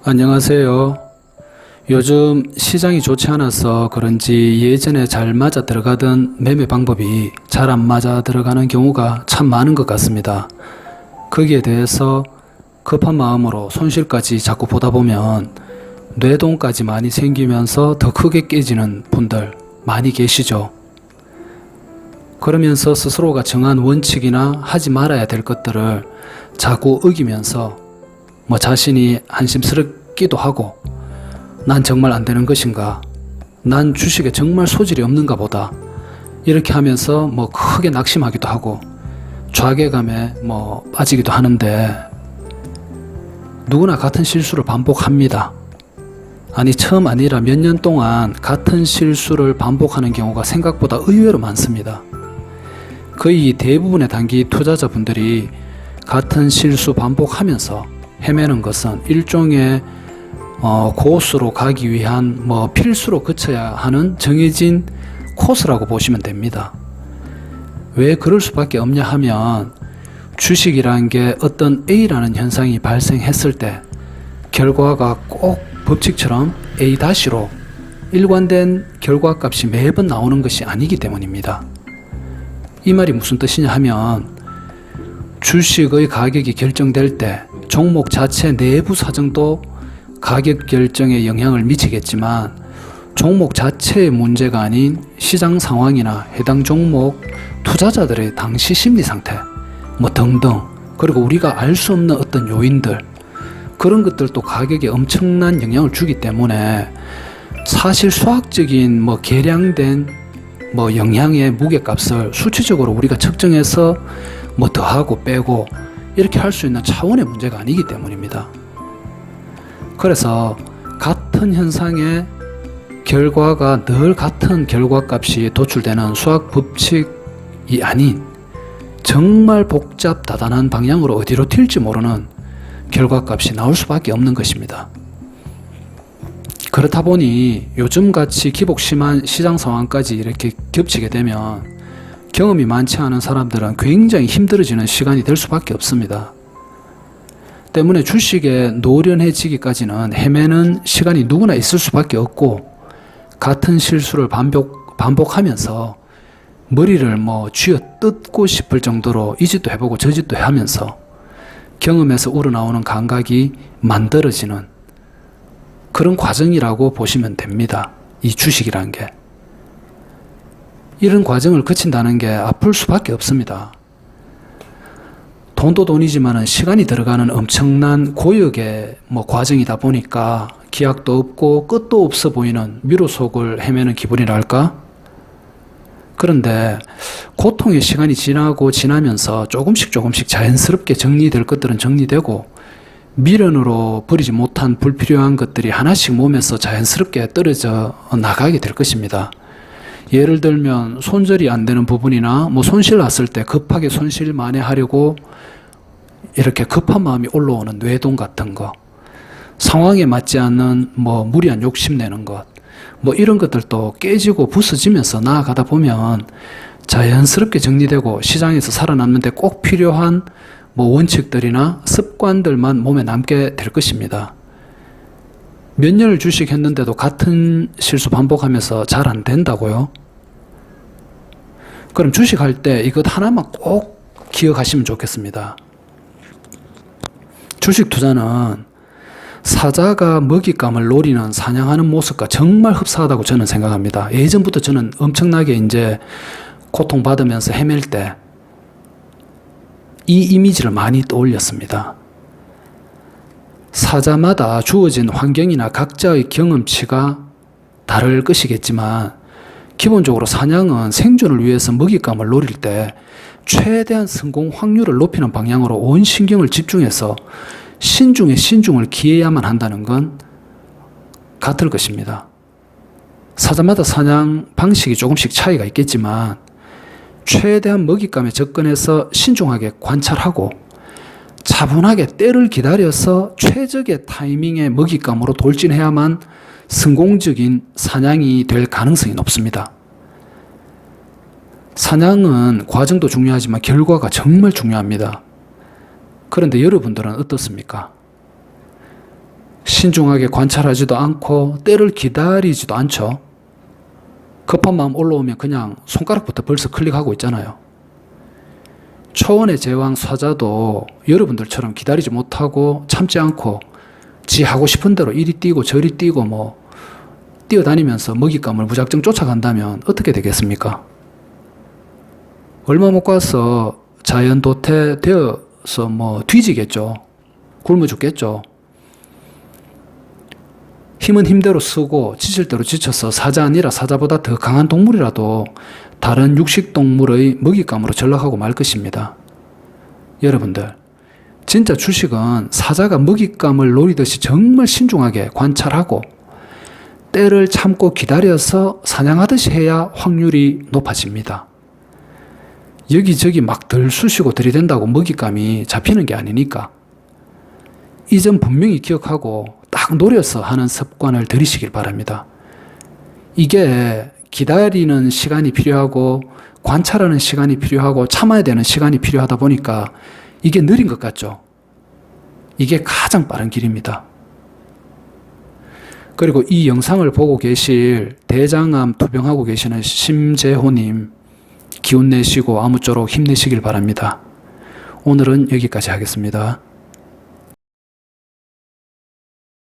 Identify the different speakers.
Speaker 1: 안녕하세요. 요즘 시장이 좋지 않아서 그런지 예전에 잘 맞아 들어가던 매매 방법이 잘 안 맞아 들어가는 경우가 참 많은 것 같습니다. 거기에 대해서 급한 마음으로 손실까지 자꾸 보다 보면 뇌동까지 많이 생기면서 더 크게 깨지는 분들 많이 계시죠. 그러면서 스스로가 정한 원칙이나 하지 말아야 될 것들을 자꾸 어기면서 자신이 한심스럽기도 하고, 난 정말 안 되는 것인가? 난 주식에 정말 소질이 없는가 보다. 이렇게 하면서 크게 낙심하기도 하고, 좌절감에 빠지기도 하는데, 누구나 같은 실수를 반복합니다. 아니, 처음 아니라 몇 년 동안 같은 실수를 반복하는 경우가 생각보다 의외로 많습니다. 거의 대부분의 단기 투자자분들이 같은 실수 반복하면서 헤매는 것은 일종의 고수로 가기 위한 필수로 거쳐야 하는 정해진 코스라고 보시면 됩니다. 왜 그럴 수밖에 없냐 하면, 주식이라는 게 어떤 A라는 현상이 발생했을 때 결과가 꼭 법칙처럼 A-로 일관된 결과값이 매번 나오는 것이 아니기 때문입니다. 이 말이 무슨 뜻이냐 하면, 주식의 가격이 결정될 때 종목 자체 내부 사정도 가격 결정에 영향을 미치겠지만, 종목 자체의 문제가 아닌 시장 상황이나 해당 종목 투자자들의 당시 심리 상태 등등, 그리고 우리가 알 수 없는 어떤 요인들, 그런 것들도 가격에 엄청난 영향을 주기 때문에, 사실 수학적인 계량된 영향의 무게값을 수치적으로 우리가 측정해서 더하고 빼고 이렇게 할 수 있는 차원의 문제가 아니기 때문입니다. 그래서 같은 현상의 결과가 늘 같은 결과값이 도출되는 수학 법칙이 아닌 정말 복잡 다단한 방향으로 어디로 튈지 모르는 결과값이 나올 수밖에 없는 것입니다. 그렇다 보니 요즘같이 기복 심한 시장 상황까지 이렇게 겹치게 되면 경험이 많지 않은 사람들은 굉장히 힘들어지는 시간이 될 수밖에 없습니다. 때문에 주식에 노련해지기까지는 헤매는 시간이 누구나 있을 수밖에 없고, 같은 실수를 반복하면서 머리를 쥐어 뜯고 싶을 정도로 이 짓도 해보고 저 짓도 하면서 경험에서 우러나오는 감각이 만들어지는 그런 과정이라고 보시면 됩니다. 이 주식이라는 게. 이런 과정을 거친다는 게 아플 수밖에 없습니다. 돈도 돈이지만 시간이 들어가는 엄청난 고역의 과정이다 보니까 기약도 없고 끝도 없어 보이는 미로 속을 헤매는 기분이랄까? 그런데 고통의 시간이 지나면서 조금씩 자연스럽게 정리될 것들은 정리되고, 미련으로 버리지 못한 불필요한 것들이 하나씩 몸에서 자연스럽게 떨어져 나가게 될 것입니다. 예를 들면 손절이 안 되는 부분이나 손실 났을 때 급하게 손실 만회하려고 이렇게 급한 마음이 올라오는 뇌동 같은 거, 상황에 맞지 않는 무리한 욕심내는 것, 이런 것들도 깨지고 부서지면서 나아가다 보면 자연스럽게 정리되고 시장에서 살아남는데 꼭 필요한 원칙들이나 습관들만 몸에 남게 될 것입니다. 몇 년을 주식했는데도 같은 실수 반복하면서 잘 안 된다고요? 그럼 주식할 때 이것 하나만 꼭 기억하시면 좋겠습니다. 주식 투자는 사자가 먹잇감을 노리는 사냥하는 모습과 정말 흡사하다고 저는 생각합니다. 예전부터 저는 엄청나게 고통받으면서 헤맬 때 이 이미지를 많이 떠올렸습니다. 사자마다 주어진 환경이나 각자의 경험치가 다를 것이겠지만, 기본적으로 사냥은 생존을 위해서 먹잇감을 노릴 때 최대한 성공 확률을 높이는 방향으로 온 신경을 집중해서 신중에 신중을 기해야만 한다는 건 같을 것입니다. 사자마다 사냥 방식이 조금씩 차이가 있겠지만, 최대한 먹잇감에 접근해서 신중하게 관찰하고 차분하게 때를 기다려서 최적의 타이밍에 먹잇감으로 돌진해야만 성공적인 사냥이 될 가능성이 높습니다. 사냥은 과정도 중요하지만 결과가 정말 중요합니다. 그런데 여러분들은 어떻습니까? 신중하게 관찰하지도 않고 때를 기다리지도 않죠. 급한 마음 올라오면 그냥 손가락부터 벌써 클릭하고 있잖아요. 초원의 제왕 사자도 여러분들처럼 기다리지 못하고 참지 않고 지 하고 싶은 대로 이리 뛰고 저리 뛰고 뭐 뛰어다니면서 먹잇감을 무작정 쫓아간다면 어떻게 되겠습니까? 얼마 못 가서 자연 도태되어서 뭐 뒤지겠죠. 굶어 죽겠죠. 힘은 힘대로 쓰고 지칠 대로 지쳐서 사자 아니라 사자보다 더 강한 동물이라도 다른 육식동물의 먹잇감으로 전락하고 말 것입니다. 여러분들, 진짜 주식은 사자가 먹잇감을 노리듯이 정말 신중하게 관찰하고 때를 참고 기다려서 사냥하듯이 해야 확률이 높아집니다. 여기저기 막 들쑤시고 들이댄다고 먹잇감이 잡히는 게 아니니까 이 점 분명히 기억하고 딱 노려서 하는 습관을 들이시길 바랍니다. 이게 기다리는 시간이 필요하고 관찰하는 시간이 필요하고 참아야 되는 시간이 필요하다 보니까 이게 느린 것 같죠? 이게 가장 빠른 길입니다. 그리고 이 영상을 보고 계실 대장암 투병하고 계시는 심재호님, 기운 내시고 아무쪼록 힘내시길 바랍니다. 오늘은 여기까지 하겠습니다.